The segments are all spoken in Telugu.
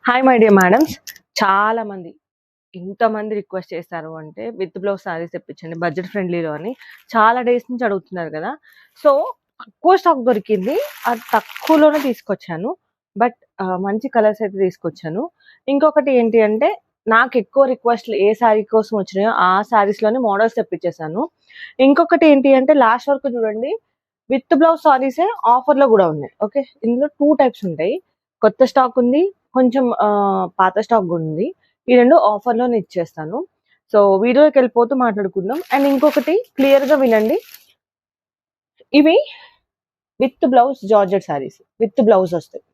Hi my dear madams. చాలా మంది ఇంతమంది రిక్వెస్ట్ చేశారు అంటే విత్ బ్లౌజ్ సారీస్ తెప్పించండి బడ్జెట్ ఫ్రెండ్లీలో అని చాలా డేస్ నుంచి అడుగుతున్నారు కదా. సో తక్కువ స్టాక్ దొరికింది, అది తక్కువలోనే తీసుకొచ్చాను. బట్ మంచి కలర్స్ అయితే తీసుకొచ్చాను. ఇంకొకటి ఏంటి అంటే నాకు ఎక్కువ రిక్వెస్ట్లు ఏ శారీ కోసం వచ్చినాయో ఆ శారీస్లోనే మోడల్స్ తెప్పించేసాను. ఇంకొకటి ఏంటి అంటే లాస్ట్ వరకు చూడండి, విత్ బ్లౌజ్ సారీసే ఆఫర్లో కూడా ఉన్నాయి. ఓకే, ఇందులో 2 టైప్స్ ఉంటాయి. కొత్త స్టాక్ ఉంది, కొంచెం పాత స్టాక్ కూడా ఉంది. ఈ 2 ఆఫర్‌లోనే ఇచ్చేస్తాను. సో వీడియోకి వెళ్ళిపోతూ మాట్లాడుకుందాం. అండ్ ఇంకొకటి క్లియర్‌గా వినండి. ఇవి with blouse georgette saris. With blouse వస్తాయి.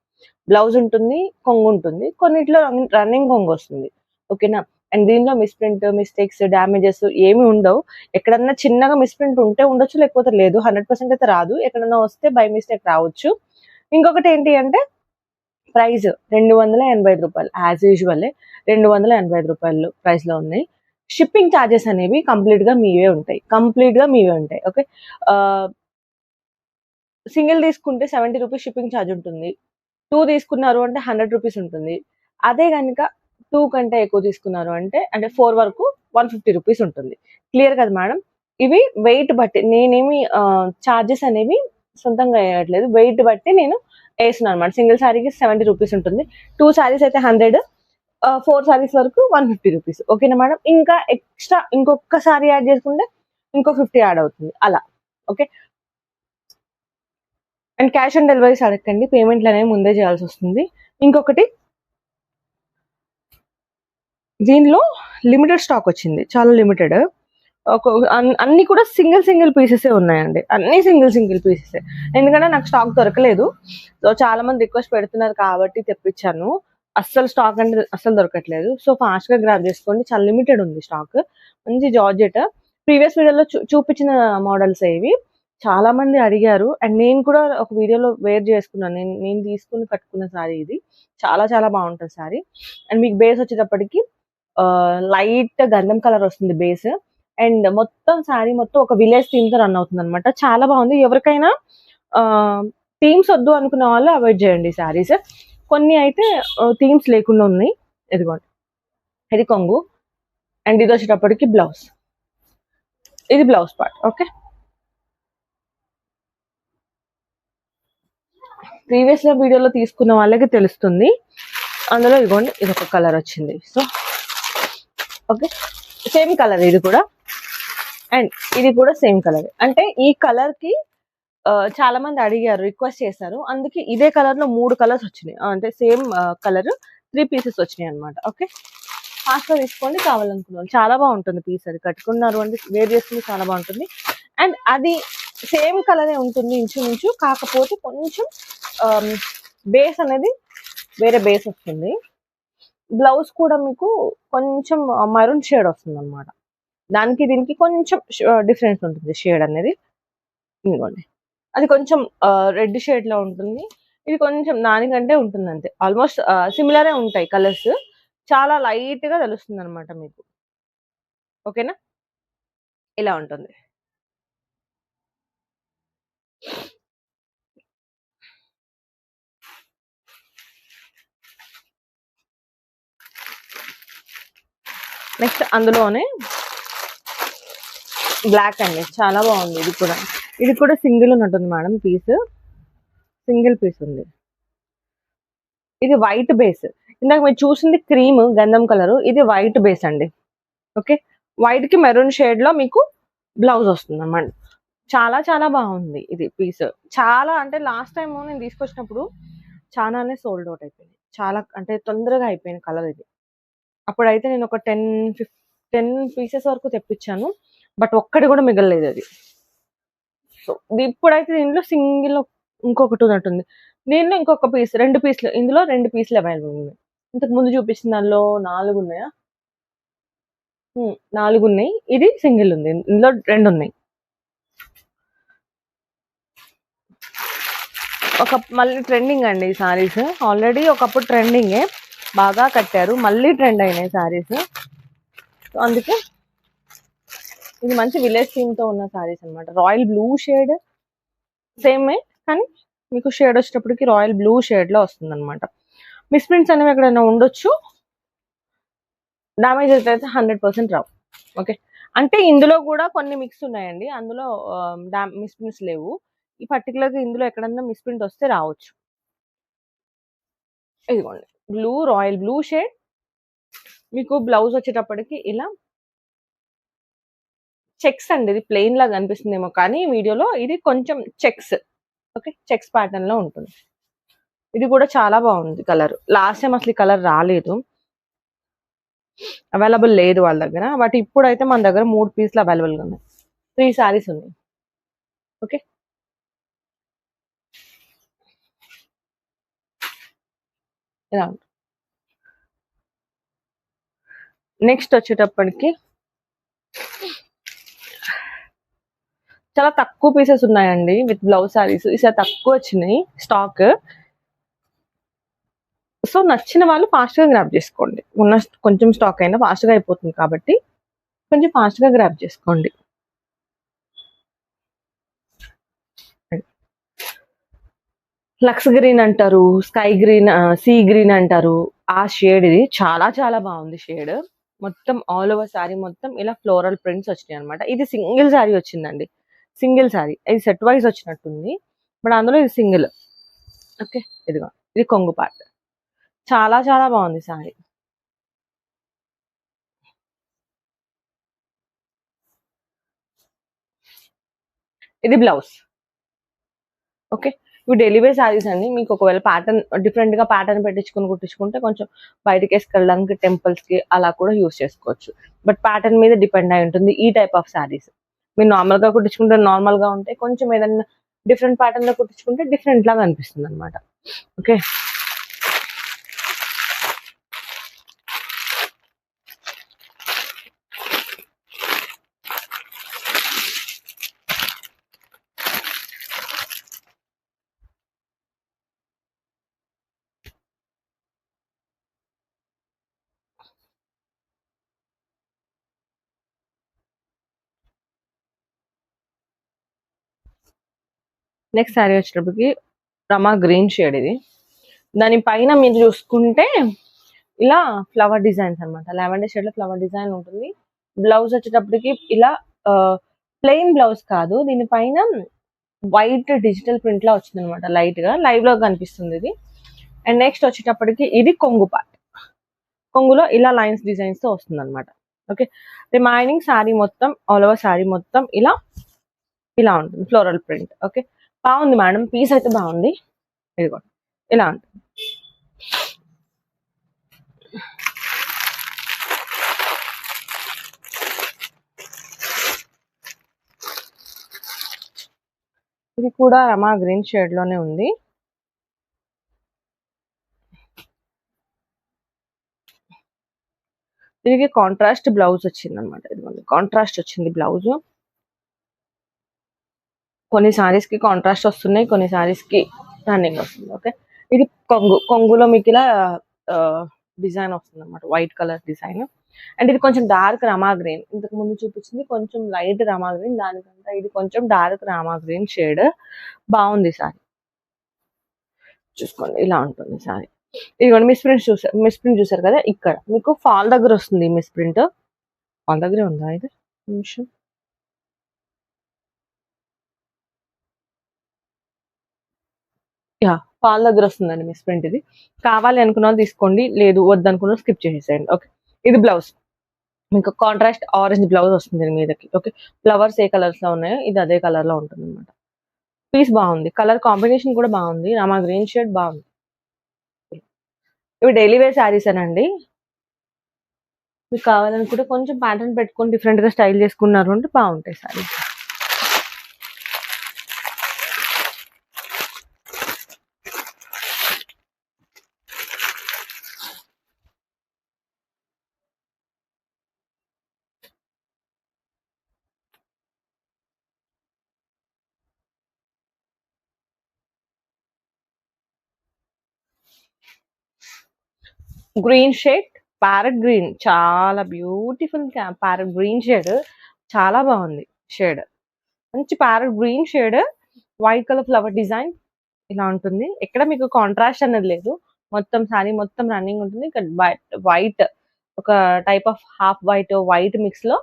బ్లౌజ్ ఉంటుంది, కొంగు ఉంటుంది. కొన్నిట్లో రన్నింగ్ కొంగు వస్తుంది. ఓకేనా. అండ్ దీనిలో మిస్‌ప్రింట్, మిస్టేక్స్, డ్యామేజెస్ ఏమి ఉండవు. ఎక్కడన్నా చిన్నగా మిస్‌ప్రింట్ ఉంటే ఉండొచ్చు, లేకపోతే లేదు. 100% అయితే రాదు. ఎక్కడన్నా వస్తే బై మిస్టేక్ రావచ్చు. ఇంకొకటి ఏంటి అంటే ప్రైస్ రూ. 285 యాజ్ యూజువల్లే. రూ. 285 ప్రైస్‌లో ఉన్నాయి. షిప్పింగ్ చార్జెస్ అనేవి కంప్లీట్‌గా మీవే ఉంటాయి. ఓకే. సింగిల్ తీసుకుంటే రూ. 70 షిప్పింగ్ చార్జ్ ఉంటుంది. 2 తీసుకున్నారు అంటే రూ. 100 ఉంటుంది. అదే గనుక 2 కంటే ఎక్కువ తీసుకున్నారు అంటే 4 వరకు రూ. 150 ఉంటుంది. క్లియర్ కదా మేడం? ఇవి వెయిట్ బట్టి నేనేమి చార్జెస్ అనేవి సొంతంగా వేయట్లేదు. వెయిట్ బట్టి నేను ఏస్తున్నాను అన్నమాట. సింగిల్ సారీకి రూ. 70 ఉంటుంది. 2 సారీస్ అయితే 100, 4 సారీస్ వరకు రూ. 150. ఓకేనా మేడం? ఇంకా ఎక్స్‌ట్రా ఇంకొక సారీ యాడ్ చేసుకుంటే ఇంకో 50 యాడ్ అవుతుంది. అలా. Okay. And cash on deliveries అడగండి. పేమెంట్లు అనేవి ముందే చేయాల్సి వస్తుంది. ఇంకొకటి, దీనిలో లిమిటెడ్ స్టాక్ వచ్చింది. చాలా లిమిటెడ్. అన్ని కూడా సింగిల్ పీసెసే ఉన్నాయండి. అన్ని సింగిల్ పీసెసే. ఎందుకంటే నాకు స్టాక్ దొరకలేదు. సో చాలా మంది రిక్వెస్ట్ పెడుతున్నారు కాబట్టి తెప్పించాను. అస్సలు స్టాక్ అంటే అస్సలు దొరకట్లేదు. సో ఫాస్ట్‌గా గ్రాబ్ చేసుకోండి. చాలా లిమిటెడ్ ఉంది స్టాక్. మంచి జార్జెట్. ప్రీవియస్ వీడియోలో చూపించిన మోడల్స్ ఇవి. చాలా మంది అడిగారు. అండ్ నేను కూడా ఒక వీడియోలో వేర్ చేసుకున్నాను. నేను తీసుకొని కట్టుకున్న సారీ ఇది. చాలా చాలా బాగుంటుంది సారీ. అండ్ మీకు బేస్ వచ్చేటప్పటికి లైట్ గంధం కలర్ వస్తుంది బేస్. అండ్ మొత్తం సారీ మొత్తం ఒక విలేజ్ థీమ్ తో రన్ అవుతుంది అనమాట. చాలా బాగుంది. ఎవరికైనా థీమ్స్ వద్దు అనుకున్న వాళ్ళు అవాయిడ్ చేయండి సారీస్. కొన్ని అయితే థీమ్స్ లేకుండా ఉన్నాయి. ఇదిగోండి, ఇది కొంగు. అండ్ ఇది వచ్చేటప్పటికి బ్లౌజ్. ఇది బ్లౌజ్ పార్ట్. ఓకే. ప్రీవియస్ వీడియోలో తీసుకున్న వాళ్ళకి తెలుస్తుంది. అందులో ఇదిగోండి, ఇది ఒక కలర్ వచ్చింది. సో ఓకే, సేమ్ కలర్ ఇది కూడా. అండ్ ఇది కూడా సేమ్ కలర్. అంటే ఈ కలర్ కి చాలా మంది అడిగారు, రిక్వెస్ట్ చేశారు. అందుకే ఇదే కలర్ లో 3 కలర్స్ వచ్చినాయి. అంటే సేమ్ కలర్ 3 పీసెస్ వచ్చినాయి అనమాట. ఓకే, ఫాస్ట్ గా తీసుకోండి కావాలనుకున్న వాళ్ళు. చాలా బాగుంటుంది పీస్. అది కట్టుకున్నారు అంటే వేర్ చేసుకుని చాలా బాగుంటుంది. అండ్ అది సేమ్ కలరే ఉంటుంది ఇంచుమించు. కాకపోతే కొంచెం బేస్ అనేది వేరే బేస్ వస్తుంది. బ్లౌజ్ కూడా మీకు కొంచెం మరూన్ షేడ్ వస్తుంది అనమాట. దానికి దీనికి కొంచెం డిఫరెన్స్ ఉంటుంది షేడ్ అనేది. ఇదిగోండి, అది కొంచెం రెడ్ షేడ్ లో ఉంటుంది. ఇది కొంచెం దానికంటే ఉంటుంది అంతే. ఆల్మోస్ట్ సిమిలరే ఉంటాయి కలర్స్. చాలా లైట్ గా తెలుస్తుంది అనమాట మీకు. ఓకేనా. ఇలా ఉంటుంది. నెక్స్ట్ అందులోనే బ్లాక్ అండి, చాలా బాగుంది. ఇది కూడా సింగిల్ ఉన్నట్టుంది మేడం. పీస్ సింగిల్ పీస్ ఉంది. ఇది వైట్ బేస్. ఇందాక మీరు చూసింది క్రీమ్ గంధం కలర్, ఇది వైట్ బేస్ అండి. ఓకే, వైట్ కి మెరూన్ షేడ్ లో మీకు బ్లౌజ్ వస్తుంది అన్నమాట. చాలా చాలా బాగుంది ఇది పీస్. చాలా అంటే లాస్ట్ టైం నేను తీసుకొచ్చినప్పుడు చాలానే సోల్డ్ అవుట్ అయిపోయింది. చాలా అంటే తొందరగా అయిపోయిన కలర్ ఇది. అప్పుడైతే నేను ఒక 10 పీసెస్ వరకు తెప్పించాను. బట్ ఒక్కటి కూడా మిగలలేదు అది. సో ఇప్పుడైతే దీంట్లో సింగిల్ ఇంకొకటి ఉన్నట్టుంది. దీనిలో ఇంకొక పీస్, 2 పీసులు. ఇందులో 2 పీసులు అవైలబుల్ ఉన్నాయి. ఇంతకు ముందు చూపించిన దానిలో 4 ఉన్నాయా? 4 ఉన్నాయి. ఇది సింగిల్ ఉంది. ఇందులో 2 ఉన్నాయి. మళ్ళీ ట్రెండింగ్ అండి ఈ సారీస్. ఆల్రెడీ ఒకప్పుడు ట్రెండింగే, బాగా కట్టారు. మళ్ళీ ట్రెండ్ అయినాయి సారీస్. సో అందుకే ఇది మంచి విలేజ్ థీమ్ తో ఉన్న సారీస్ అనమాట. రాయల్ బ్లూ షేడ్ సేమే, కానీ మీకు షేడ్ వచ్చేటప్పటికి రాయల్ బ్లూ షేడ్ లో వస్తుంది అనమాట. మిస్‌ప్రింట్స్ అనేవి ఎక్కడైనా ఉండొచ్చు. డ్యామేజెస్ అయితే 100% రావు. ఓకే. అంటే ఇందులో గూడా కొన్ని మిక్స్ ఉన్నాయండి. అందులో మిస్‌ప్రింట్స్ లేవు. ఈ పర్టిక్యులర్‌గా ఇందులో ఎక్కడన్నా మిస్‌ప్రింట్ వస్తే రావచ్చు. ఇదిగోండి. రాయల్ బ్లూ షేడ్ మీకు బ్లౌజ్ వచ్చేటప్పటికి ఇలా చెక్స్ అండి. ఇది ప్లెయిన్ లాగా కనిపిస్తుందేమో కానీ వీడియోలో ఇది కొంచెం చెక్స్. ఓకే. చెక్స్ ప్యాటర్న్‌లో ఉంటుంది. ఇది కూడా చాలా బాగుంది కలర్. లాస్ట్ టైమ్ అసలు ఈ కలర్ రాలేదు. అవైలబుల్ లేదు వాళ్ళ దగ్గర. బట్ ఇప్పుడైతే మన దగ్గర 3 పీస్‌లు అవైలబుల్‌గా ఉన్నాయి. 3 సారీస్ ఉన్నాయి. ఓకే. ఇలా ఉంటుంది. నెక్స్ట్ వచ్చేటప్పటికి చాలా తక్కువ పీసెస్ ఉన్నాయండి విత్ బ్లౌజ్ సారీస్. ఈసారి తక్కువ వచ్చినాయి స్టాక్. సో నచ్చిన వాళ్ళు ఫాస్ట్‌గా గ్రాబ్ చేసుకోండి. ఉన్న కొంచెం స్టాక్ అయినా ఫాస్ట్‌గా అయిపోతుంది కాబట్టి కొంచెం ఫాస్ట్‌గా గ్రాబ్ చేసుకోండి. లక్స్ గ్రీన్ అంటారు, స్కై గ్రీన్, సీ గ్రీన్ అంటారు. ఆ షేడ్ ఇది చాలా చాలా బాగుంది షేడ్. మొత్తం ఆల్ ఓవర్ సారీ మొత్తం ఇలా ఫ్లోరల్ ప్రింట్స్ వచ్చినాయి అనమాట. ఇది సింగిల్ సారీ వచ్చిందండి. Single sorry. ఇది సెట్ వైజ్ వచ్చినట్టుంది. బట్ అందులో ఇది సింగిల్. ఓకే. ఇదిగో ఇది కొంగు పార్ట్. చాలా చాలా బాగుంది సారీ. ఇది బ్లౌజ్. ఓకే. ఇవి డైలీ వేర్ సారీస్ అండి. మీకు ఒకవేళ ప్యాటర్న్ డిఫరెంట్ గా ప్యాటర్న్ పెట్టించుకుని కుట్టించుకుంటే కొంచెం బయటకి వేసుకెళ్ళడానికి టెంపుల్స్ కి అలా కూడా యూస్ చేసుకోవచ్చు. బట్ ప్యాటర్న్ మీద డిపెండ్ అయి ఉంటుంది ఈ టైప్ ఆఫ్ సారీస్. మీరు నార్మల్ గా కుట్టించుకుంటే నార్మల్ గా ఉంటాయి. కొంచెం ఏదైనా డిఫరెంట్ ప్యాటర్న్ లో కుట్టించుకుంటే డిఫరెంట్ లాగా అనిపిస్తుంది అనమాట. ఓకే. నెక్స్ట్ సారీ వచ్చేటప్పటికి రమా గ్రీన్ షేడ్ ఇది. దాని పైన మీరు చూసుకుంటే ఇలా ఫ్లవర్ డిజైన్స్ అనమాట. లావెండర్ షేడ్ లో ఫ్లవర్ డిజైన్ ఉంటుంది. బ్లౌజ్ వచ్చేటప్పటికి ఇలా ప్లెయిన్ బ్లౌజ్ కాదు. దీనిపైన వైట్ డిజిటల్ ప్రింట్ లా వచ్చింది అనమాట. లైట్ గా లైవ్ లో కనిపిస్తుంది ఇది. అండ్ నెక్స్ట్ వచ్చేటప్పటికి ఇది కొంగు పార్ట్. కొంగులో ఇలా లైన్స్ డిజైన్స్ తో వస్తుంది అనమాట. ఓకే. రిమైనింగ్ శారీ మొత్తం ఆల్ ఓవర్ శారీ మొత్తం ఇలా ఇలా ఉంటుంది ఫ్లోరల్ ప్రింట్. ఓకే. బాగుంది మేడం. పీస్ అయితే బాగుంది. ఇదిగో ఇలా ఉంటుంది. ఇది కూడా రమా గ్రీన్ షేడ్ లోనే ఉంది. దీనికి కాంట్రాస్ట్ బ్లౌజ్ వచ్చింది అనమాట. ఇదిగోండి కాంట్రాస్ట్ వచ్చింది బ్లౌజ్. కొన్ని సారీస్ కి కాంట్రాస్ట్ వస్తున్నాయి, కొన్ని సారీస్ కి రన్నింగ్ వస్తుంది. ఓకే. ఇది కొంగులో మీకు ఇలా డిజైన్ వస్తుంది అనమాట. White colour design. అండ్ ఇది కొంచెం డార్క్ రమా గ్రీన్. ఇంతకు ముందు చూపించింది కొంచెం లైట్ రమా గ్రీన్. దానికంటే ఇది కొంచెం డార్క్ రమా గ్రీన్ షేడ్. బాగుంది సారీ. చూసుకోండి ఇలా ఉంటుంది సారీ. ఇదిగోండి మిస్ ప్రింట్ చూసారు కదా. ఇక్కడ మీకు ఫాల్ దగ్గర వస్తుంది మిస్ ప్రింట్. ఫాల్ దగ్గరే ఉందా ఇది నిమిషం. యా ఫాల్ దగ్గర వస్తుందండి మిస్ ప్రింట్. ఇది కావాలి అనుకున్న వాళ్ళు తీసుకోండి, లేదు వద్దనుకున్న స్కిప్ చేసేసేయండి. ఓకే. ఇది బ్లౌజ్. మీకు కాంట్రాస్ట్ ఆరెంజ్ బ్లౌజ్ వస్తుంది దీని మీదకి. ఓకే. ఫ్లవర్స్ ఏ కలర్స్ లో ఉన్నాయో ఇది అదే కలర్ లో ఉంటుంది అనమాట. పీస్ బాగుంది. కలర్ కాంబినేషన్ కూడా బాగుంది. రామా గ్రీన్ షేడ్ బాగుంది. ఇవి డైలీ వేర్ శారీస్ అనండి. మీకు కావాలనుకుంటే కొంచెం ప్యాటర్న్ పెట్టుకొని డిఫరెంట్ గా స్టైల్ చేసుకున్నారు అంటే బాగుంటాయి saris. Green shade parrot green చాలా బ్యూటిఫుల్ ప్యారెట్ గ్రీన్ షేడ్. చాలా బాగుంది షేడ్. మంచి parrot green shade. White colour flower design ఇలా ఉంటుంది. ఎక్కడ మీకు కాంట్రాస్ట్ అనేది లేదు. మొత్తం సారీ మొత్తం రన్నింగ్ ఉంటుంది. ఇక్కడ వైట్ ఒక type of half white mix లో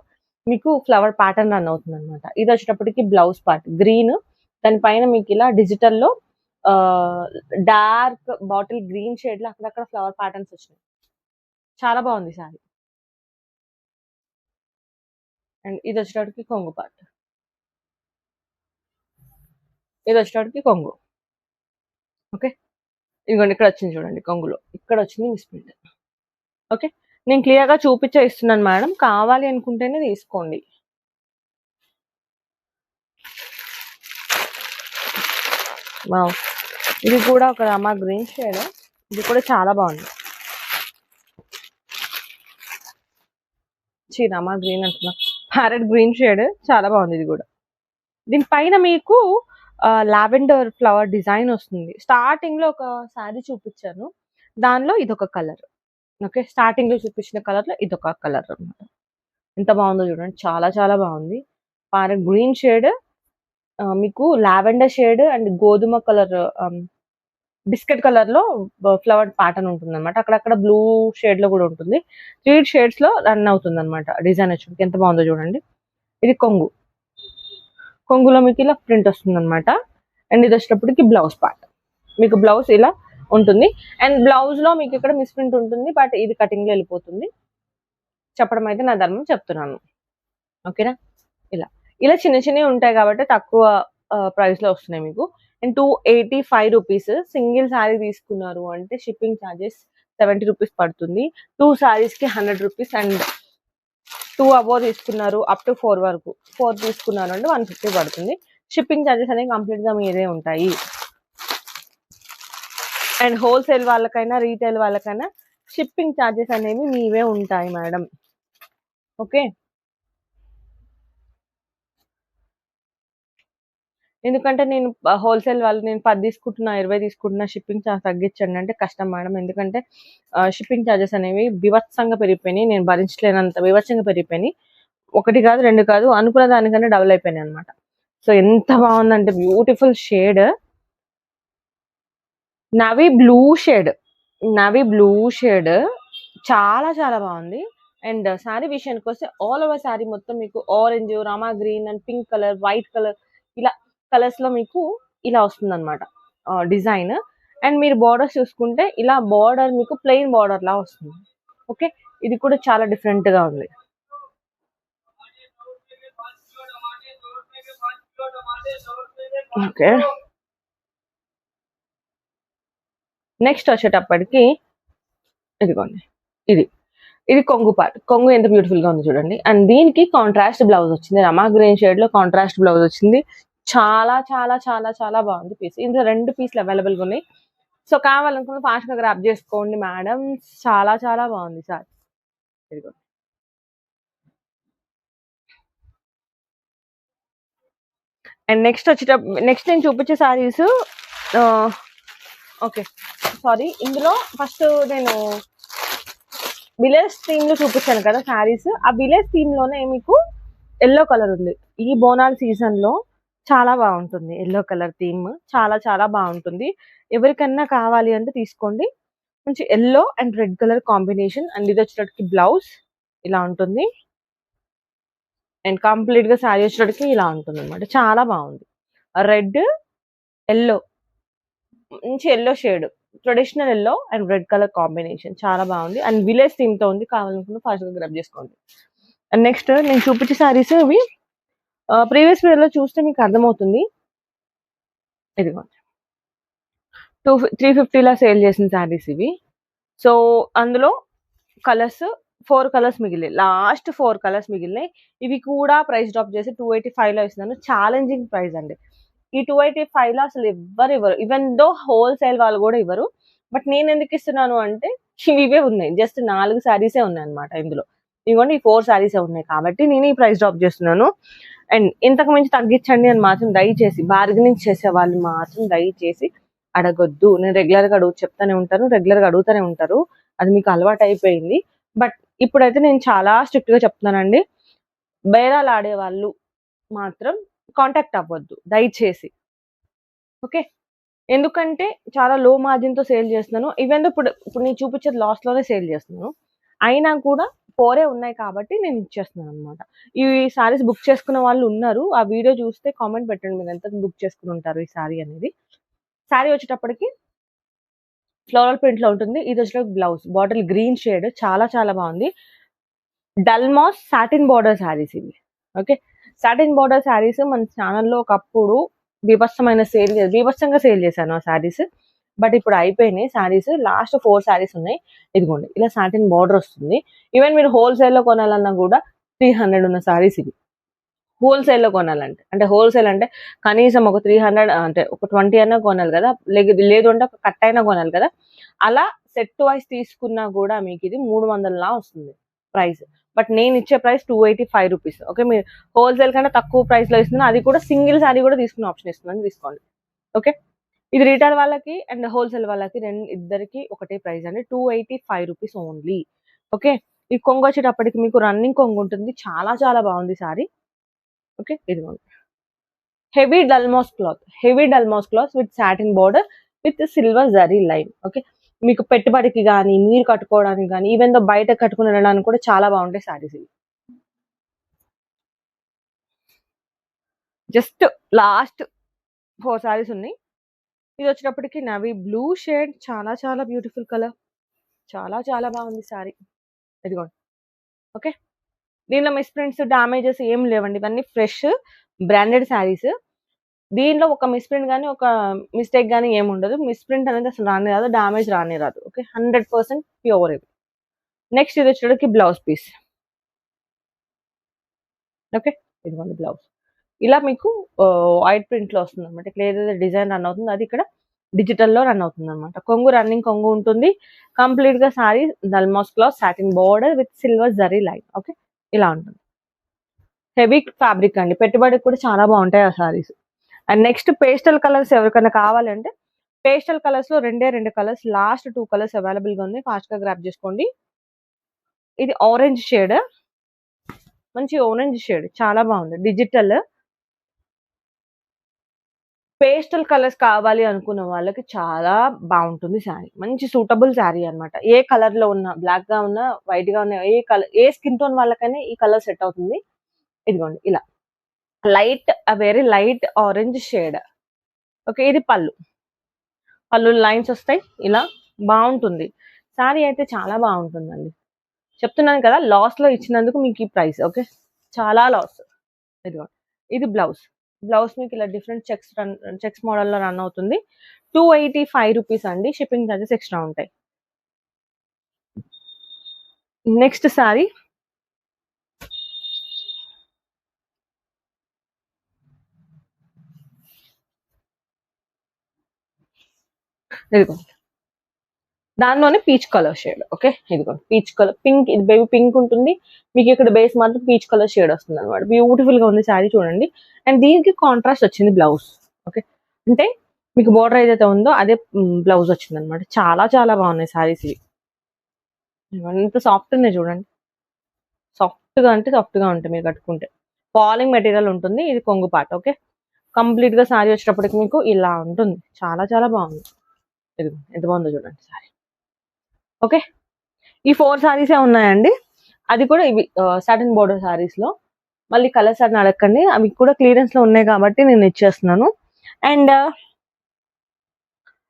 మీకు ఫ్లవర్ ప్యాటర్న్ రన్ అవుతుంది అనమాట. ఇది వచ్చేటప్పటికి బ్లౌజ్ పార్ట్ గ్రీన్, దానిపైన మీకు ఇలా డిజిటల్ లో డార్క్ బాటిల్ గ్రీన్ షేడ్ లో అక్కడక్కడ ఫ్లవర్ ప్యాటర్న్స్ వచ్చినాయి. చాలా బాగుంది సారీ. అండ్ ఇది వచ్చేటప్పటికి కొంగు పార్ట్, ఇది వచ్చేటప్పటికి కొంగు. ఓకే, ఇదిగోండి ఇక్కడ వచ్చింది చూడండి కొంగులో, ఇక్కడ వచ్చింది మిస్ ప్రింట్. ఓకే, నేను క్లియర్ గా చూపించే ఇస్తున్నాను మేడం, కావాలి అనుకుంటేనే తీసుకోండి. వావ్, ఇది కూడా ఒక రామా గ్రీన్ షేడ్, ఇది కూడా చాలా బాగుంది. రామా గ్రీన్ అంటున్నా, ప్యారెట్ గ్రీన్ షేడ్ చాలా బాగుంది. ఇది కూడా దీనిపైన మీకు లావెండర్ ఫ్లవర్ డిజైన్ వస్తుంది. స్టార్టింగ్ లో ఒక శారీ చూపించాను, దానిలో ఇదొక కలర్. ఓకే, స్టార్టింగ్ లో చూపించిన కలర్ లో ఇదొక కలర్ అనమాట. ఎంత బాగుందో చూడండి, చాలా చాలా బాగుంది. ప్యారెట్ గ్రీన్ షేడ్, మీకు లావెండర్ షేడ్ అండ్ గోధుమ కలర్, బిస్కెట్ కలర్ లో ఫ్లవర్ ప్యాటర్న్ ఉంటుంది అనమాట. అక్కడక్కడ బ్లూ షేడ్ లో కూడా ఉంటుంది. 3 షేడ్స్ లో రన్ అవుతుంది అనమాట డిజైన్ వచ్చి. ఎంత బాగుందో చూడండి. ఇది కొంగు, కొంగులో మీకు ఇలా ప్రింట్ వస్తుంది అనమాట. అండ్ ఇది వచ్చేటప్పటికి బ్లౌజ్ పార్ట్, మీకు బ్లౌజ్ ఇలా ఉంటుంది. అండ్ బ్లౌజ్ లో మీకు ఇక్కడ మిస్ ప్రింట్ ఉంటుంది, బట్ ఇది కటింగ్ లో వెళ్ళిపోతుంది. చెప్పడం అయితే నా ధర్మం చెప్తున్నాను. ఓకేనా, ఇలా ఇలా చిన్న చిన్నవి ఉంటాయి కాబట్టి తక్కువ ప్రైస్ లో వస్తున్నాయి మీకు. And 285 rupees. సింగిల్ శారీ తీసుకున్నారు అంటే షిప్పింగ్ ఛార్జెస్ 70 రూపీస్ పడుతుంది. 2 శారీస్ కి 100 రూపీస్. అండ్ 2 అబోవ్ తీసుకున్నారు అప్ టు 4 వరకు, 4 తీసుకున్నారు అంటే 150 పడుతుంది. షిప్పింగ్ ఛార్జెస్ అనేవి కంప్లీట్ గా మీరే ఉంటాయి. అండ్ హోల్సేల్ వాళ్ళకైనా రీటైల్ వాళ్ళకైనా షిప్పింగ్ ఛార్జెస్ అనేవి మీవే ఉంటాయి మేడం. ఓకే, ఎందుకంటే నేను హోల్సేల్ వాళ్ళు నేను 10 తీసుకుంటున్నా 20 తీసుకుంటున్నా షిప్పింగ్ ఛార్జ్ తగ్గించండి అంటే కష్టం మేడం. ఎందుకంటే షిప్పింగ్ ఛార్జెస్ అనేవి వివత్సంగా పెరిగిపోయినాయి, నేను భరించలేనంత వివత్సంగా పెరిగిపోయినాయి. 1 కాదు 2 కాదు, అనుకున్న దానికన్నా డబుల్ అయిపోయినాయి అనమాట. సో ఎంత బాగుందంటే beautiful shade, navy blue shade, navy blue shade చాలా చాలా బాగుంది. అండ్ శారీ విషయానికి వస్తే ఆల్ ఓవర్ శారీ మొత్తం మీకు orange, Rama green and pink colour, white colour, ఇలా కలర్స్ లో మీకు ఇలా వస్తుంది అనమాట డిజైన్. అండ్ మీరు బార్డర్స్ చూసుకుంటే ఇలా బార్డర్ మీకు ప్లెయిన్ బార్డర్ లా వస్తుంది. ఓకే, ఇది కూడా చాలా డిఫరెంట్ గా ఉంది. ఓకే, నెక్స్ట్ వచ్చేటప్పటికి ఇదిగోండి, ఇది ఇది కొంగు పార్ట్. కొంగు ఎంత బ్యూటిఫుల్ గా ఉంది చూడండి. అండ్ దీనికి కాంట్రాస్ట్ బ్లౌజ్ వచ్చింది, రమా గ్రీన్ షేడ్ లో కాంట్రాస్ట్ బ్లౌజ్ వచ్చింది. చాలా చాలా చాలా చాలా బాగుంది పీస్. ఇందులో 2 పీసులు అవైలబుల్ గా ఉన్నాయి. సో కావాలనుకున్న ఫాస్ట్ గా గ్రాప్ చేసుకోండి మేడం, చాలా చాలా బాగుంది సార్. ఇదిగోండి, అండ్ నెక్స్ట్ నేను చూపించే సారీస్, ఓకే సారీ, ఇందులో ఫస్ట్ నేను విలేజ్ థీమ్ లో చూపించాను కదా శారీస్. ఆ విలేజ్ థీమ్ లోనే మీకు ఎల్లో కలర్ ఉంది. ఈ బోనాల సీజన్ లో చాలా బాగుంటుంది ఎల్లో కలర్ థీమ్, చాలా చాలా బాగుంటుంది. ఎవరికన్నా కావాలి అంటే తీసుకోండి. మంచి yellow and red colour combination. And ఇది వచ్చేటప్పటికి బ్లౌజ్ ఇలా ఉంటుంది. అండ్ కంప్లీట్ గా శారీ వచ్చేటప్పటికి ఇలా ఉంటుంది అనమాట. చాలా బాగుంది. రెడ్ ఎల్లో, మంచి yellow shade, traditional yellow and red colour combination చాలా బాగుంది. అండ్ విలేజ్ థీమ్ తో ఉంది. కావాలనుకుంటే ఫాస్ట్ గా గ్రాబ్ చేసుకోండి. అండ్ నెక్స్ట్ నేను చూపించే సారీస్ ఇవి ప్రీవియస్ వీడియో లో చూస్తే మీకు అర్థమవుతుంది. ఇదిగోండి 350 లా సేల్ చేసిన సారీస్ ఇవి. సో అందులో కలర్స్ 4 కలర్స్ మిగిలినాయి, లాస్ట్ 4 కలర్స్ మిగిలినాయి. ఇవి కూడా ప్రైస్ డ్రాప్ చేసి 285 లో ఇస్తున్నాను. ఛాలెంజింగ్ ప్రైస్ అండి. ఈ 285 లో అసలు ఇవ్వరు, ఈవెన్ దో హోల్సేల్ వాళ్ళు కూడా ఇవ్వరు. బట్ నేను ఎందుకు ఇస్తున్నాను అంటే ఇవే ఉన్నాయి, జస్ట్ 4 శారీసే ఉన్నాయి అనమాట ఇందులో. ఇవ్వండి, ఈ 4 శారీసే ఉన్నాయి కాబట్టి నేను ఈ ప్రైస్ డ్రాప్ చేస్తున్నాను. అండ్ ఇంతకు మించి తగ్గించండి అని మాత్రం దయచేసి, బార్గెనింగ్ చేసే వాళ్ళు మాత్రం దయచేసి అడగొద్దు. నేను రెగ్యులర్ గా చెప్తానే ఉంటాను, రెగ్యులర్ గా అడుగుతూనే ఉంటారు, అది మీకు అలవాటు అయిపోయింది. బట్ ఇప్పుడైతే నేను చాలా స్ట్రిక్ట్ గా చెప్తున్నానండి, బేరాలు ఆడే వాళ్ళు మాత్రం కాంటాక్ట్ అవ్వద్దు దయచేసి. ఓకే, ఎందుకంటే చాలా లో మార్జిన్‌తో సేల్ చేస్తున్నాను. ఈవెన్ దో ఇప్పుడు నేను చూపించేది లాస్‌లోనే సేల్ చేస్తున్నాను. అయినా కూడా 4 ఉన్నాయి కాబట్టి నేను ఇచ్చేస్తున్నాననమాట. ఈ సారీస్ బుక్ చేసుకున్న వాళ్ళు ఉన్నారు. ఆ వీడియో చూస్తే కామెంట్ పెట్టండి మీరు ఎంతకి బుక్ చేసుకొని ఉంటారు ఈ సారీ అనేది. సారీ వచ్చేటప్పటికి ఫ్లోరల్ ప్రింట్‌లో ఉంటుంది. ఇది వచ్చేటప్పటికి బ్లౌజ్. బాటిల్ గ్రీన్ షేడ్ చాలా చాలా బావుంది. డల్మాస్ సాటిన్ బోర్డర్ సారీస్ ఇవి. ఓకే. సాటిన్ బోర్డర్ సారీస్ మన ఛానెల్‌లో ఒకప్పుడు బీభత్సంగా సేల్ చేశాను ఆ సారీస్. బట్ ఇప్పుడు అయిపోయినాయి సారీస్. లాస్ట్ 4 సారీస్ ఉన్నాయి. ఇదిగోండి ఇలా సాటిన్ బోర్డర్ వస్తుంది. ఈవెన్ మీరు హోల్‌సేల్‌లో కొనాలన్నా కూడా 300 ఉన్న సారీస్ ఇవి. హోల్‌సేల్‌లో కొనాలంటే. అంటే హోల్‌సేల్ అంటే కనీసం ఒక 300 అంటే ఒక 20 అన్నా కొనాలి కదా! లేదు అంటే ఒక కట్ అయినా కొనాలి కదా! అలా సెట్ వైస్ తీసుకున్నా కూడా మీకిది 300లా వస్తుంది ప్రైస్. బట్ నేనిచ్చే ప్రైస్ రూ. 285. ఓకే. మీరు హోల్‌సేల్ కన్నా తక్కువ ప్రైస్‌లో ఇస్తున్నాను. అది కూడా సింగిల్ సారీ కూడా తీసుకునే ఆప్షన్ ఇస్తున్నాను తీసుకోండి. ఓకే. ఇది రిటైల్ వాళ్ళకి అండ్ హోల్‌సేల్ వాళ్ళకి ఇద్దరికీ ఒకటే ప్రైస్ అండి. రూ. 285 ఓన్లీ. ఓకే. ఈ కొంగొచ్చేటప్పటికి మీకు రన్నింగ్ కొంగుంటుంది. చాలా చాలా బావుంది సారీ. ఓకే. ఇదిగోండి. హెవీ డల్మాస్ cloth with satin border with silver zari line. Okay. మీకు పెట్టుబడికి గాని, మీరు కట్టుకోవడానికి గాని, ఈవెన్ దో బయట కట్టుకొని వెళ్ళడానికి కూడా చాలా బావుంటాయి సారీస్ ఇవి. జస్ట్ లాస్ట్ 4 సారీస్ ఉన్నాయి. ఇదొచ్చేటప్పటికి నావీ బ్లూ షేడ్ చాలా చాలా బ్యూటిఫుల్ కలర్. చాలా చాలా బావుంది సారీ. ఇదిగోండి. ఓకే. దీనిలో మిస్‌ప్రింట్స్, డ్యామేజెస్ ఏం లేవండి. ఇవన్నీ ఫ్రెష్ బ్రాండెడ్ సారీస్. దీనిలో ఒక మిస్‌ప్రింట్ గాని, ఒక మిస్టేక్ గాని ఏముండదు. మిస్‌ప్రింట్ అనేది అసలు రానే రాదు. డ్యామేజ్ రానే రాదు. ఓకే. 100% ప్యూర్ ఇవి. నెక్స్ట్ ఇదొచ్చేటప్పటికి బ్లౌజ్ పీస్. ఓకే. ఇదిగోండి బ్లౌజ్. ఇలా మీకు వైట్ ప్రింట్‌లో వస్తుందన్నమాట. ఇక్కడ ఏదైతే డిజైన్ రన్ అవుతుందో అది ఇక్కడ డిజిటల్‌లో రన్ అవుతుందన్నమాట. రన్నింగ్ కొంగు ఉంటుంది. కంప్లీట్‌గా సారీ డల్మాస్ cloth satin border with silver zari line. Okay. ఇలా ఉంటుంది. హెవీ ఫ్యాబ్రిక్ అండి. పెట్టుబడికి కూడా చాలా బావుంటాయి ఆ saris. And next pastel colours ఎవరికైనా కావాలంటే పేస్టల్ కలర్స్‌లో 2 కలర్స్ లాస్ట్ 2 కలర్స్ అవైలబుల్‌గా ఉన్నాయి. ఫాస్ట్‌గా గ్రాబ్ చేసుకోండి. ఇది ఆరెంజ్ షేడ్. మంచి ఆరెంజ్ షేడ్ చాలా బావుంది. డిజిటల్ పేస్టల్ కలర్స్ కావాలి అనుకున్న వాళ్ళకి చాలా బావుంటుంది సారీ. మంచి సూటబుల్ సారీ అన్నమాట. ఏ కలర్‌లో ఉన్నా బ్లాక్‌గా ఉన్నా, వైట్‌గా ఉన్నా ఏ స్కిన్ టోన్ వాళ్ళకైనా ఈ కలర్ సెట్ అవుతుంది. ఇదిగోండి ఇలా. Very light orange shade. Okay. ఇది పళ్ళు. పళ్ళు లైన్స్ ఒస్తాయి. ఇలా బావుంటుంది. సారీ అయితే చాలా బావుంటుందండి. చెప్తున్నాను కదా! లాస్‌లో ఇచ్చినందుకు మీకు ఈ ప్రైస్. ఓకే. చాలా లాస్. ఇదిగోండి. ఇది బ్లౌజ్. బ్లౌజ్ మీకు ఇలా డిఫరెంట్ చెక్స్ మోడల్‌లో రన్ అవుతుంది. రూ. 285 అండి. షిప్పింగ్ చార్జెస్ ఎక్స్‌ట్రా ఉంటాయి. నెక్స్ట్ సారీ ఇదిగోండి. దానిలోనే పీచ్ కలర్ షేడ్. ఓకే. ఇదిగోండి. పీచ్ కలర్ పింక్ ఇది బేబీ పింక్ ఉంటుంది. మీకు ఇక్కడ బేస్ మాత్రం పీచ్ కలర్ షేడ్ వస్తుందన్నమాట. బ్యూటిఫుల్‌గా ఉంది సారీ చూడండి. అండ్ దీనికి కాంట్రాస్ట్ వచ్చింది బ్లౌజ్. ఓకే. అంటే మీకు బోర్డర్ ఏదైతే ఉందో అదే బ్లౌజ్ వచ్చిందన్నమాట. చాలా చాలా బాగున్నాయి సారీస్ ఇవి. ఎంత సాఫ్ట్ ఉన్నాయి చూడండి. సాఫ్ట్‌గా అంటే సాఫ్ట్‌గా ఉంటాయి మీరు కట్టుకుంటే. ఫాలింగ్ మెటీరియల్ ఉంటుంది. ఇది కొంగు పార్ట్. ఓకే. కంప్లీట్‌గా సారీ వచ్చేటప్పటికి మీకు ఇలా ఉంటుంది. చాలా చాలా బాగుంది. ఇదిగో ఎంత బాగుందో చూడండి సారీ. ఓకే. ఈ 4 సారీసే ఉన్నాయండి. అది కూడా ఇవి సాటిన్ బోర్డర్ సారీస్‌లో. మళ్ళీ కలర్స్ అని అడగకండి. అవి కూడా క్లియరెన్స్‌లో ఉన్నాయి కాబట్టి నేను ఇచ్చేస్తున్నాను. అండ్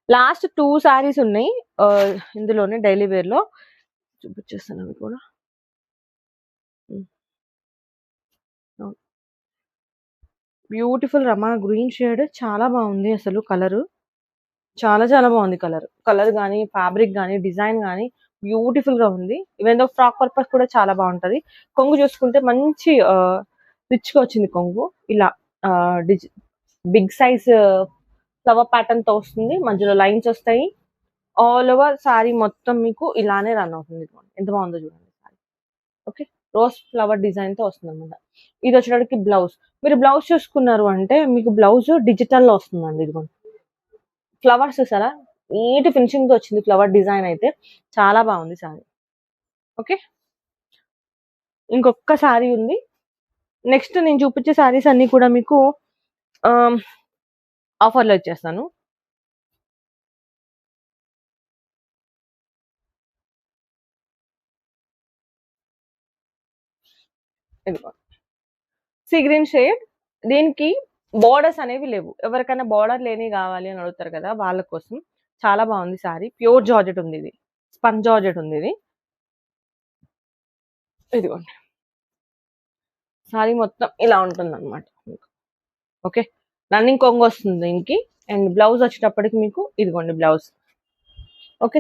లాస్ట్ 2 సారీస్ ఉన్నాయి. ఇందులోనే డైలీ వేర్‌లో చూపించేస్తాను అవి కూడా. హ్మ్. అవును. బ్యూటిఫుల్ రమా గ్రీన్ షేడ్ చాలా బాగుంది అసలు కలరు. చాలా చాలా బాగుంది కలర్. కలర్ గాని, ఫ్యాబ్రిక్ గాని, డిజైన్ గాని బ్యూటిఫుల్‌గా ఉంది. ఈవెన్ దో ఫ్రాక్ పర్పస్ కూడా చాలా బాగుంటది. కొంగు చూసుకుంటే మంచి రిచ్‌గా వచ్చింది కొంగు. ఇలా ఆహ్, డిజి బిగ్ సైజ్ ఫ్లవర్ ప్యాటర్న్‌తో వస్తుంది. మధ్యలో లైన్స్ వస్తాయి. ఆల్ ఓవర్ సారీ మొత్తం మీకు ఇలానే రన్ అవుతుంది. ఎంత బాగుందో చూడండి సారీ. ఓకే. రోజ్ ఫ్లవర్ డిజైన్‌తో వస్తుందన్నమాట. ఇది వచ్చేటప్పటికి బ్లౌజ్. మీరు బ్లౌజ్ చూసుకున్నారు అంటే మీకు బ్లౌజ్ డిజిటల్‌లో వస్తుందండి ఇదిగోండి. ఫ్లవర్స్ చూసారా? నీట్ ఫినిషింగ్‌తో వచ్చింది ఫ్లవర్ డిజైన్ అయితే. చాలా బాగుంది సారీ. ఓకే. ఇంకొక్క సారీ ఉంది. నెక్స్ట్ నేను చూపించే సారీస్ అన్నీ కూడా మీకు ఆహ్, ఆఫర్‌లో ఇచ్చేస్తాను. ఇదిగో సీ గ్రీన్ షేడ్. దీనికి బోర్డర్స్ అనేవి లేవు. ఎవరికైనా బోర్డర్ లేని కావాలి అని అడుగుతారు కదా, వాళ్ళ కోసం చాలా బాగుంది సారీ. ప్యూర్ జార్జెట్ ఉంది, ఇది స్పన్ జార్జెట్ ఉంది. ఇది ఇదిగోండి సారీ మొత్తం ఇలా ఉంటుంది అనమాట. ఓకే, రన్నింగ్ కొంగు వస్తుంది దీనికి. అండ్ బ్లౌజ్ వచ్చేటప్పటికి మీకు ఇదిగోండి బ్లౌజ్. ఓకే,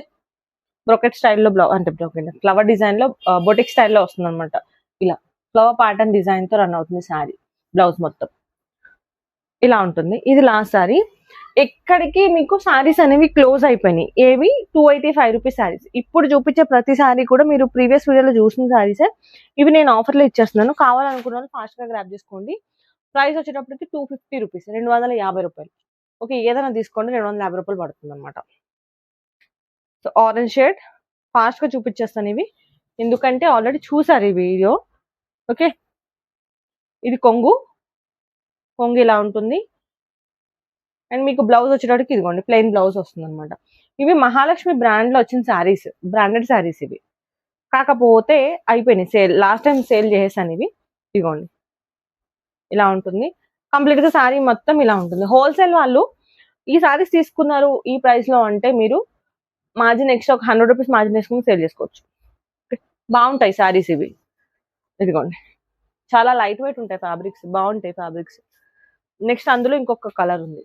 బ్రోకెట్ స్టైల్లో బ్లౌజ్, అంటే బ్రోకెట్ ఫ్లవర్ డిజైన్ లో బొటిక్ స్టైల్లో వస్తుంది అనమాట. ఇలా ఫ్లవర్ ప్యాటర్న్ డిజైన్ తో రన్ అవుతుంది శారీ. బ్లౌజ్ మొత్తం ఇలా ఉంటుంది. ఇది లాస్ట్ సారీ. ఎక్కడికి మీకు సారీస్ అనేవి క్లోజ్ అయిపోయినాయి. ఏవి 285 రూపీస్ సారీస్. ఇప్పుడు చూపించే ప్రతి సారీ కూడా మీరు ప్రీవియస్ వీడియోలో చూసిన సారీసే. ఇవి నేను ఆఫర్లో ఇచ్చేస్తున్నాను. కావాలనుకున్న వాళ్ళు ఫాస్ట్ గా గ్రాప్ చేసుకోండి. ప్రైస్ వచ్చేటప్పటికి 250 రూపీస్, 250 రూపాయలు. ఓకే, ఏదైనా తీసుకోండి, 250 రూపాయలు పడుతుంది అనమాట. సో ఆరెంజ్ షేడ్ ఫాస్ట్ గా చూపించేస్తాను ఇవి, ఎందుకంటే ఆల్రెడీ చూసారు ఈ వీడియో. ఓకే, ఇది కొంగు. కొంగు ఇలా ఉంటుంది. అండ్ మీకు బ్లౌజ్ వచ్చేటప్పటికి ఇదిగోండి ప్లెయిన్ బ్లౌజ్ వస్తుంది అనమాట. ఇవి మహాలక్ష్మి బ్రాండ్ లో వచ్చిన శారీస్, బ్రాండెడ్ శారీస్ ఇవి. కాకపోతే అయిపోయినాయి సేల్, లాస్ట్ టైం సేల్ చేసేసాను ఇవి. ఇదిగోండి ఇలా ఉంటుంది. కంప్లీట్ గా శారీ మొత్తం ఇలా ఉంటుంది. హోల్సేల్ వాళ్ళు ఈ శారీస్ తీసుకున్నారు ఈ ప్రైస్ లో అంటే మీరు మార్జిన్ ఎక్స్ట్రా ఒక 100 రూపీస్ మార్జిన్ వేసుకుని సేల్ చేసుకోవచ్చు. బాగుంటాయి శారీస్ ఇవి. ఇదిగోండి చాలా లైట్ వెయిట్ ఉంటాయి ఫ్యాబ్రిక్స్, బాగుంటాయి ఫ్యాబ్రిక్స్. నెక్స్ట్ అందులో ఇంకొక కలర్ ఉంది,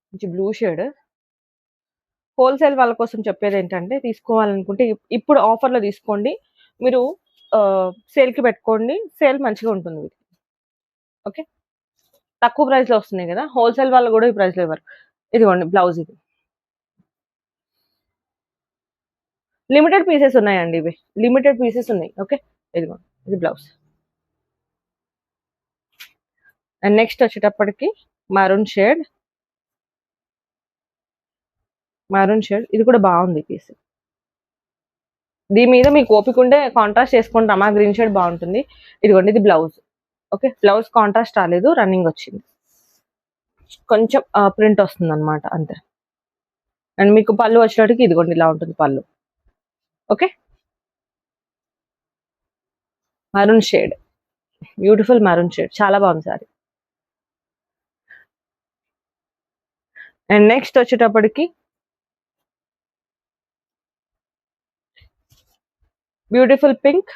మంచి బ్లూ షేడ్. హోల్సేల్ వాళ్ళ కోసం చెప్పేది ఏంటంటే, తీసుకోవాలనుకుంటే ఇప్పుడు ఆఫర్లో తీసుకోండి. మీరు సేల్కి పెట్టుకోండి, సేల్ మంచిగా ఉంటుంది. ఓకే, తక్కువ ప్రైస్లో వస్తున్నాయి కదా, హోల్సేల్ వాళ్ళు కూడా ఈ ప్రైస్లో ఇవ్వరు. ఇదిగోండి బ్లౌజ్. ఇది లిమిటెడ్ పీసెస్ ఉన్నాయండి, ఇవి లిమిటెడ్ పీసెస్ ఉన్నాయి. ఓకే, ఇదిగోండి ఇది బ్లౌజ్. అండ్ నెక్స్ట్ వచ్చేటప్పటికి మరూన్ షేడ్. మరూన్ షేడ్ ఇది కూడా బాగుంది పీస్. దీని మీద మీకు ఓపిక ఉంటే కాంట్రాస్ట్ చేసుకుంటే రమా గ్రీన్ షేడ్ బాగుంటుంది. ఇదిగోండి ఇది బ్లౌజ్. ఓకే, బ్లౌజ్ కాంట్రాస్ట్ రాలేదు, రన్నింగ్ వచ్చింది. కొంచెం ప్రింట్ వస్తుంది అనమాట అంతే. అండ్ మీకు పళ్ళు వచ్చేటప్పటికి ఇదిగోండి ఇలా ఉంటుంది పళ్ళు. Okay, maroon shade, beautiful maroon shade, చాలా బాగుంది సారీ. అండ్ నెక్స్ట్ వచ్చేటప్పటికి బ్యూటిఫుల్ పింక్.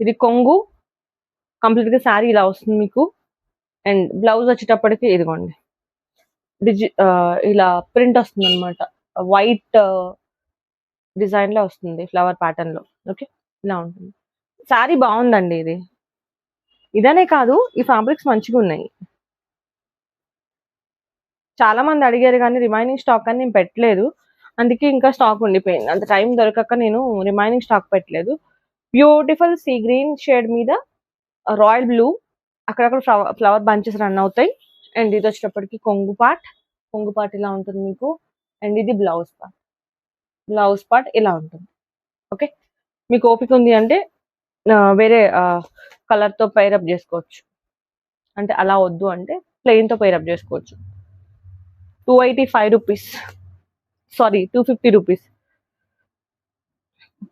ఇది కొంగు. కంప్లీట్ గా శారీ ఇలా వస్తుంది మీకు. అండ్ బ్లౌజ్ వచ్చేటప్పటికి ఇదిగోండి ఇలా ప్రింట్ వస్తుంది అనమాట, వైట్ డిజైన్ లో వస్తుంది, ఫ్లవర్ ప్యాటర్న్ లో. ఓకే, ఇలా ఉంటుంది శారీ. బాగుందండి ఇది. ఇదనే కాదు, ఈ ఫ్యాబ్రిక్స్ మంచిగా ఉన్నాయి. చాలా మంది అడిగారు కానీ రిమైనింగ్ స్టాక్ అని నేను పెట్టలేదు, అందుకే ఇంకా స్టాక్ ఉండిపోయింది. అంత టైం దొరకక నేను రిమైనింగ్ స్టాక్ పెట్టలేదు. బ్యూటిఫుల్ సీ గ్రీన్ షేడ్ మీద రాయల్ బ్లూ, అక్కడక్కడ ఫ్లవర్ బంచెస్ రన్ అవుతాయి. అండ్ ఇది వచ్చేటప్పటికి కొంగు పార్ట్. కొంగు పార్ట్ ఇలా ఉంటుంది మీకు. అండ్ ఇది బ్లౌజ్ పార్ట్. బ్లౌజ్ పార్ట్ ఇలా ఉంటుంది. ఓకే, మీకు ఓపిక ఉంది అంటే వేరే కలర్తో పైరప్ చేసుకోవచ్చు, అంటే అలా వద్దు అంటే ప్లెయిన్తో పైరప్ చేసుకోవచ్చు. 285 రూపీస్, సారీ 250 రూపీస్,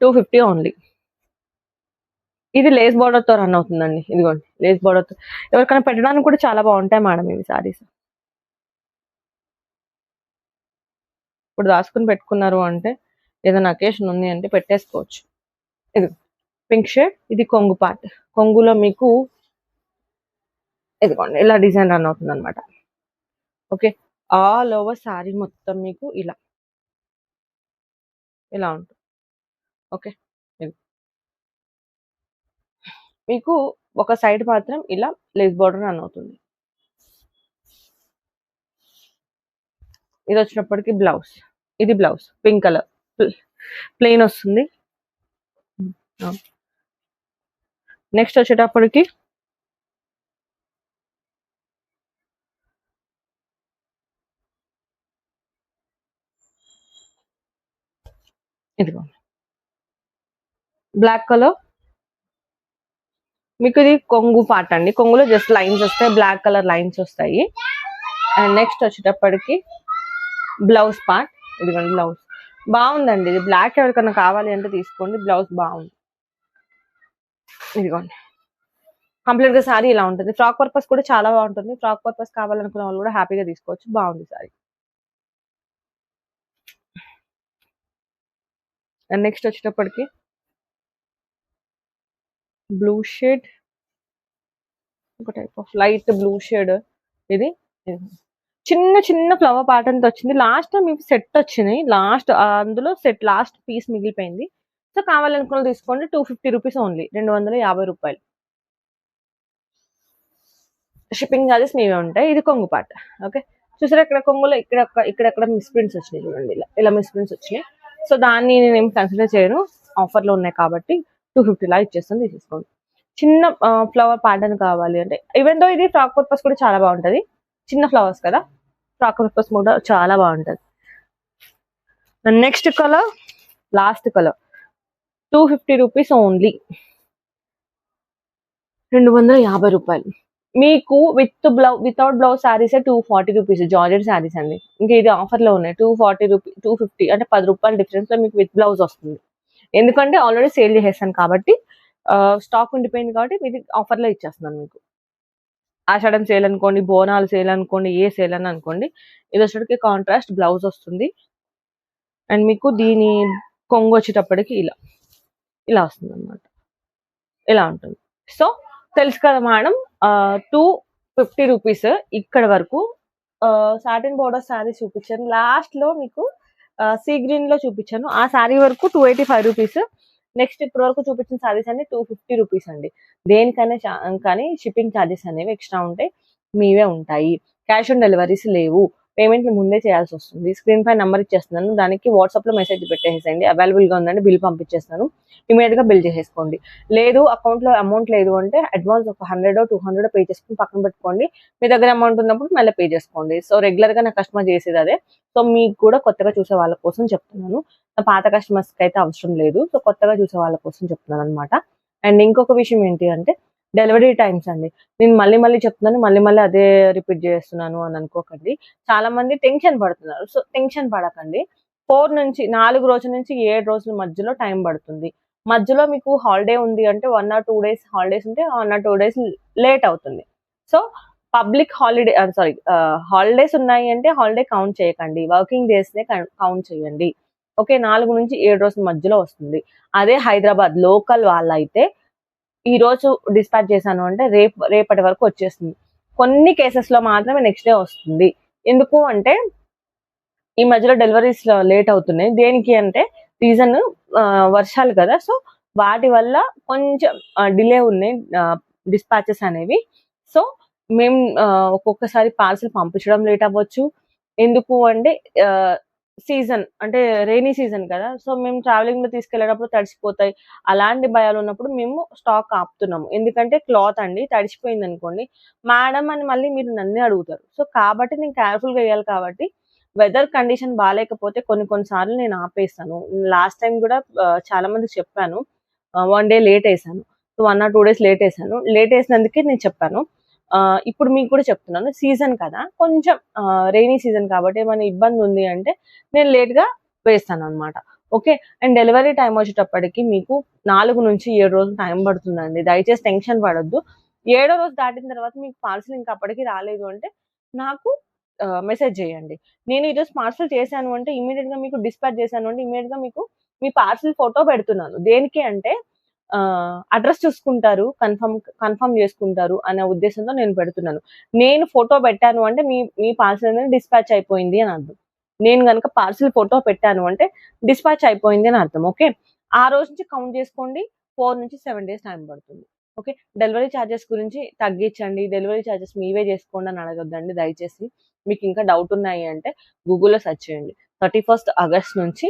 250 ఓన్లీ. ఇది లేస్ బార్డర్ తో రన్ అవుతుందండి. ఇదిగోండి లేస్ బార్డర్ తో, ఎవరికైనా పెట్టడానికి కూడా చాలా బాగుంటాయి మేడం ఇవి సారీస్. ఇప్పుడు దాచుకుని పెట్టుకున్నారు అంటే, ఏదైనా అకేషన్ ఉంది అంటే పెట్టేసుకోవచ్చు. ఇది పింక్ షేడ్. ఇది కొంగు పార్ట్. కొంగులో మీకు ఇదిగోండి ఇలా డిజైన్ రన్ అవుతుంది అనమాట. ఓకే, ఆల్ ఓవర్ శారీ మొత్తం మీకు ఇలా ఇలా ఉంటుంది. ఓకే, మీకు ఒక సైడ్ మాత్రం ఇలా లేస్ బార్డర్ రన్ అవుతుంది. ఇది వచ్చినప్పటికి బ్లౌజ్. ఇది బ్లౌజ్ పింక్ కలర్ ప్లెయిన్ వస్తుంది. నెక్స్ట్ వచ్చేటప్పటికి ఇదిగో బ్లాక్ కలర్. మీకు ఇది కొంగు పార్ట్ అండి. కొంగులో జస్ట్ లైన్స్ వస్తాయి, బ్లాక్ కలర్ లైన్స్ వస్తాయి. అండ్ నెక్స్ట్ వచ్చేటప్పటికి బ్లౌజ్ పార్ట్. ఇదిగోండి బ్లౌజ్ బాగుందండి. ఇది బ్లాక్ ఎవరికైనా కావాలి అంటే తీసుకోండి, బ్లౌజ్ బాగుంది. ఇదిగోండి, కంప్లీట్ గా సారీ ఇలా ఉంటుంది. ఫ్రాక్ పర్పస్ కూడా చాలా బాగుంటుంది. ఫ్రాక్ పర్పస్ కావాలనుకున్న వాళ్ళు కూడా హ్యాపీగా తీసుకోవచ్చు. బాగుంది సారీ. అండ్ నెక్స్ట్ వచ్చేటప్పటికి బ్లూ షేడ్, ఒక type of light blue shade. ఇది చిన్న చిన్న ఫ్లవర్ ప్యాటర్న్ తో వచ్చింది. లాస్ట్ మీకు సెట్ వచ్చినాయి. లాస్ట్ అందులో సెట్ లాస్ట్ పీస్ మిగిలిపోయింది. సో కావాలనుకున్న తీసుకోండి. 250 రూపీస్ ఓన్లీ, 250 రూపాయలు. షిప్పింగ్ చార్జెస్ మీవే ఉంటాయి. ఇది కొంగు పాట. ఓకే, చూసారా ఇక్కడ కొంగులో ఇక్కడెక్కడ మిస్ ప్రింట్స్ వచ్చినాయి చూడండి. ఇలా మిస్ ప్రింట్స్ వచ్చినాయి. సో దాన్ని నేను ఏం కన్సిడర్ చేయను, ఆఫర్లో ఉన్నాయి కాబట్టి 250 లా ఇచ్చేస్తాను, తీసేసుకోండి. చిన్న ఫ్లవర్ ప్యాటర్న్ కావాలి అంటే, ఈవెన్ దో ఇది ఫ్రాక్ పర్పస్ కూడా చాలా బాగుంటది. చిన్న ఫ్లవర్స్ కదా, ఫ్రాక్ పర్పస్ కూడా చాలా బాగుంటది. Next colour, last colour, 250 rupees only, 250 రూపాయలు. మీకు without blouse saris 240 rupees georgette saris అండి. ఇంకా ఇది ఆఫర్ లో ఉన్నాయి. 240 రూపీ 250 అంటే 10 రూపాయల డిఫరెన్స్ లో మీకు విత్ బ్లౌజ్ వస్తుంది. ఎందుకంటే ఆల్రెడీ సేల్ చేసేస్తాను కాబట్టి, స్టాక్ ఉండిపోయింది కాబట్టి ఇది ఆఫర్ లో ఇచ్చేస్తున్నాను మీకు. ఆషాఢం సేల్ అనుకోండి, బోనాలు సేల్ అనుకోండి, ఏ సేల్ అని అనుకోండి, ఇది వచ్చేటికి కాంట్రాస్ట్ బ్లౌజ్ వస్తుంది. అండ్ మీకు దీని కొంగు వచ్చేటప్పటికి ఇలా వస్తుంది అనమాట. ఇలా ఉంటుంది. సో తెలుసు కదా మేడం, 250 రూపీస్ ఇక్కడ వరకు. సాటిన్ బోర్డర్ శారీ చూపించాను. లాస్ట్ లో మీకు సీ గ్రీన్ లో చూపించాను. ఆ శారీ వరకు 285 రూపీస్. నెక్స్ట్ ఇప్పటి వరకు చూపించిన శారీస్ అన్ని 250 రూపీస్ అండి. దేనికైనా కానీ షిప్పింగ్ ఛార్జెస్ అనేవి ఎక్స్ట్రా ఉంటాయి, మీవే ఉంటాయి. క్యాష్ ఆన్ డెలివరీస్ లేవు. పేమెంట్ ముందే చేయాల్సి వస్తుంది. స్క్రీన్ పై నెంబర్ ఇచ్చేస్తున్నాను, దానికి వాట్సాప్ లో మెసేజ్ పెట్టేసేయండి. అవైలబుల్ గా ఉందండి, బిల్ పంపించేస్తాను, ఇమీడియట్ గా బిల్ చేసేసుకోండి. లేదు అకౌంట్ లో అమౌంట్ లేదు అంటే అడ్వాన్స్ ఒక 100 200 పే చేసుకుని పక్కన పెట్టుకోండి. మీ దగ్గర అమౌంట్ ఉన్నప్పుడు మళ్ళీ పే చేసుకోండి. సో రెగ్యులర్ గా నా కస్టమర్ చేసేది అదే. సో మీకు కూడా కొత్తగా చూసే వాళ్ళ కోసం చెప్తున్నాను, నా పాత కస్టమర్స్ కి అయితే అవసరం లేదు. సో కొత్తగా చూసే వాళ్ళ కోసం చెప్తున్నాను అనమాట. అండ్ ఇంకొక విషయం ఏంటి అంటే డెలివరీ టైమ్స్ అండి. నేను మళ్ళీ చెప్తున్నాను, మళ్ళీ అదే రిపీట్ చేస్తున్నాను అని అనుకోకండి. చాలా మంది టెన్షన్ పడుతున్నారు. సో టెన్షన్ పడకండి. 4 రోజుల నుంచి 7 రోజుల మధ్యలో టైం పడుతుంది. మధ్యలో మీకు హాలిడే ఉంది అంటే 1 or 2 డేస్ హాలిడేస్ ఉంటే 1 or 2 డేస్ లేట్ అవుతుంది. సో పబ్లిక్ హాలిడే హాలిడేస్ ఉన్నాయి అంటే హాలిడే కౌంట్ చేయకండి, వర్కింగ్ డేస్ నే కౌంట్ చేయండి. ఓకే, 4 నుంచి 7 రోజుల మధ్యలో వస్తుంది. అదే హైదరాబాద్ లోకల్ వాళ్ళైతే ఈ రోజు డిస్పాచ్ చేశాను అంటే రేపటి వరకు వచ్చేస్తుంది. కొన్ని కేసెస్ లో మాత్రమే నెక్స్ట్ డే వస్తుంది. ఎందుకు అంటే ఈ మధ్యలో డెలివరీస్ లేట్ అవుతున్నాయి. దేనికి అంటే రీజన్ వర్షాలు కదా. సో వాటి వల్ల కొంచెం డిలే ఉన్నాయి డిస్పాచెస్ అనేవి. సో మేము ఒక్కొక్కసారి పార్సల్ పంపించడం లేట్ అవ్వచ్చు. ఎందుకు అంటే సీజన్ అంటే రెయినీ సీజన్ కదా. సో మేము ట్రావెలింగ్ లో తీసుకెళ్లేటప్పుడు తడిసిపోతాయి, అలాంటి భయాలు ఉన్నప్పుడు మేము స్టాక్ ఆపుతున్నాము. ఎందుకంటే క్లాత్ అండి తడిసిపోయింది అనుకోండి మేడం అని మళ్ళీ మీరు నన్నే అడుగుతారు. సో కాబట్టి నేను కేర్ఫుల్ గా వేయాలి. కాబట్టి వెదర్ కండిషన్ బాగాలేకపోతే కొన్ని సార్లు నేను ఆపేస్తాను. లాస్ట్ టైం కూడా చాలా మందికి చెప్పాను, 1 డే లేట్ వేసాను. 1 or 2 డేస్ లేట్ వేసాను. లేట్ వేసినందుకే నేను చెప్పాను. ఇప్పుడు మీకు కూడా చెప్తున్నాను, సీజన్ కదా, కొంచెం రెయినీ సీజన్ కాబట్టి ఏమైనా ఇబ్బంది ఉంది అంటే నేను లేట్ గా వేస్తాను అనమాట. ఓకే, అండ్ డెలివరీ టైం వచ్చేటప్పటికి మీకు 4 నుంచి 7 రోజులు టైం పడుతుందండి. దయచేసి టెన్షన్ పడొద్దు. 7వ రోజు దాటిన తర్వాత మీకు పార్సల్ ఇంకా అప్పటికి రాలేదు అంటే నాకు మెసేజ్ చేయండి. నేను ఈరోజు పార్సల్ చేశాను అంటే ఇమీడియట్ గా మీకు డిస్పాచ్ చేశాను అంటే ఇమీడియట్ గా మీకు మీ పార్సల్ ఫోటో పెడుతున్నాను. దేనికి అంటే అడ్రస్ చూసుకుంటారు, కన్ఫర్మ్ చేసుకుంటారు అనే ఉద్దేశంతో నేను పెడుతున్నాను. నేను ఫోటో పెట్టాను అంటే మీ పార్సల్ అనేది డిస్పాచ్ అయిపోయింది అని అర్థం. నేను కనుక పార్సల్ ఫోటో పెట్టాను అంటే డిస్పాచ్ అయిపోయింది అని అర్థం. ఓకే, ఆ రోజు నుంచి కౌంట్ చేసుకోండి. 4 నుంచి 7 డేస్ టైం పడుతుంది. ఓకే, డెలివరీ ఛార్జెస్ గురించి తగ్గించండి, డెలివరీ ఛార్జెస్ మీవే చేసుకోండి అని అడగొద్దండి దయచేసి. మీకు ఇంకా డౌట్ ఉన్నాయి అంటే గూగుల్లో సెర్చ్ చేయండి. 31st ఆగస్ట్ నుంచి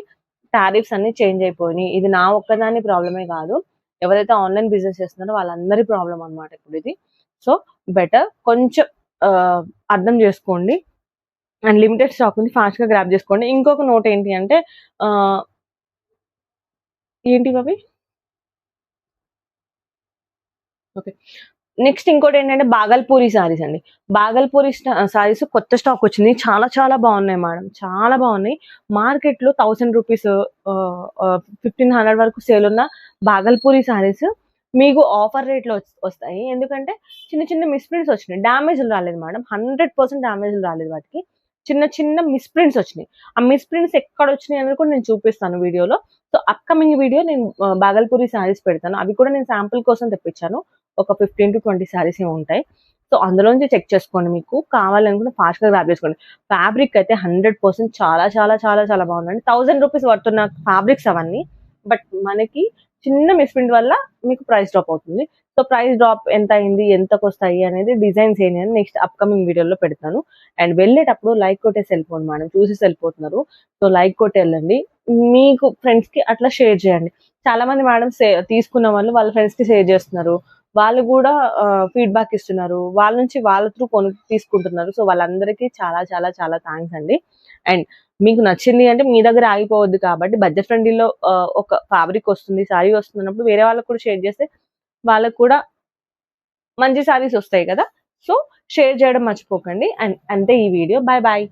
టారిఫ్స్ అన్ని చేంజ్ అయిపోయినాయి. ఇది నా ఒక్కదాని ప్రాబ్లమే కాదు, ఎవరైతే ఆన్లైన్ బిజినెస్ చేస్తున్నారో వాళ్ళందరి ప్రాబ్లం అనమాట ఇప్పుడు ఇది. సో బెటర్ కొంచెం అర్థం చేసుకోండి. అండ్ లిమిటెడ్ స్టాక్ ఉంది, ఫాస్ట్ గా గ్రాప్ చేసుకోండి. ఇంకొక నోట్ ఏంటి అంటే ఏంటి అవి, ఓకే, నెక్స్ట్ ఇంకోటి ఏంటంటే బాగల్పూరి సారీస్ అండి. బాగల్పూరి సారీస్ కొత్త స్టాక్ వచ్చింది, చాలా బాగున్నాయి మేడం, చాలా బాగున్నాయి. మార్కెట్ లో 1000 రూపీస్ 1500 వరకు సేల్ ఉన్న బాగల్పూరి సారీస్ మీకు ఆఫర్ రేట్లో వస్తాయి. ఎందుకంటే చిన్న చిన్న మిస్‌ప్రింట్స్ వచ్చినాయి. డ్యామేజ్‌లు రాలేదు మేడం. 100% డ్యామేజ్‌లు రాలేదు వాటికి. చిన్న చిన్న మిస్‌ప్రింట్స్ వచ్చినాయి. ఆ మిస్‌ప్రింట్స్ ఎక్కడొచ్చినాయి అనేది కూడా నేను చూపిస్తాను వీడియోలో. సో, అప్‌కమింగ్ వీడియో నేను బాగల్పూరి శారీస్ పెడతాను. అవి కూడా నేను శాంపుల్ కోసం తెప్పించాను. ఒక 15-20 శారీస్ ఏమో ఉంటాయి. సో, అందులోంచి చెక్ చేసుకోండి. మీకు కావాలనుకుంటే ఫాస్ట్‌గా గ్రాబ్ చేసుకోండి. ఫ్యాబ్రిక్ అయితే 100% చాలా చాలా చాలా చాలా బాగుందండి. ₹1000 వర్త్ ఉన్న ఫ్యాబ్రిక్స్ అవన్నీ. బట్ మనకి చిన్న మిస్‌ప్రింట్ వల్ల మీకు ప్రైస్ డ్రాప్ అవుతుంది. సో, ప్రైస్ డ్రాప్ ఎంత అయింది? ఎంతకొస్తాయి? అనేది డిజైన్స్ ఏంటి అని నెక్స్ట్ అప్‌కమింగ్ వీడియోలో పెడతాను. అండ్ వెళ్ళేటప్పుడు లైక్ కొట్టేసి వెళ్ళిపోండి మేడం. చూసేసి వెళ్ళిపోతున్నారు. సో, లైక్ కొట్టి వెళ్ళండి. మీకు ఫ్రెండ్స్‌కి అట్లా షేర్ చేయండి. చాలామంది మేడం తీసుకున్న వాళ్ళు వాళ్ళ ఫ్రెండ్స్‌కి షేర్ చేస్తున్నారు. వాళ్ళు గూడా ఫీడ్‌బ్యాక్ ఇస్తున్నారు. వాళ్ళ నుంచి వాళ్ళ త్రూ తీసుకుంటున్నారు. సో, వాళ్ళందరికీ చాలా చాలా చాలా థాంక్స్ అండి. అండ్ మీకు నచ్చింది అంటే మీ దగ్గర ఆగిపోవద్దు కాబట్టి బడ్జెట్ ఫ్రెండ్లీలో ఒక ఫ్యాబ్రిక్ వస్తుంది, శారీ వస్తుందన్నప్పుడు వేరే వాళ్ళకి కూడా షేర్ చేస్తే వాళ్ళకి కూడా మంచి శారీస్ వస్తాయి కదా! సో, షేర్ చేయడం మర్చిపోకండి. అండ్ అంతే ఈ వీడియో. Bye bye.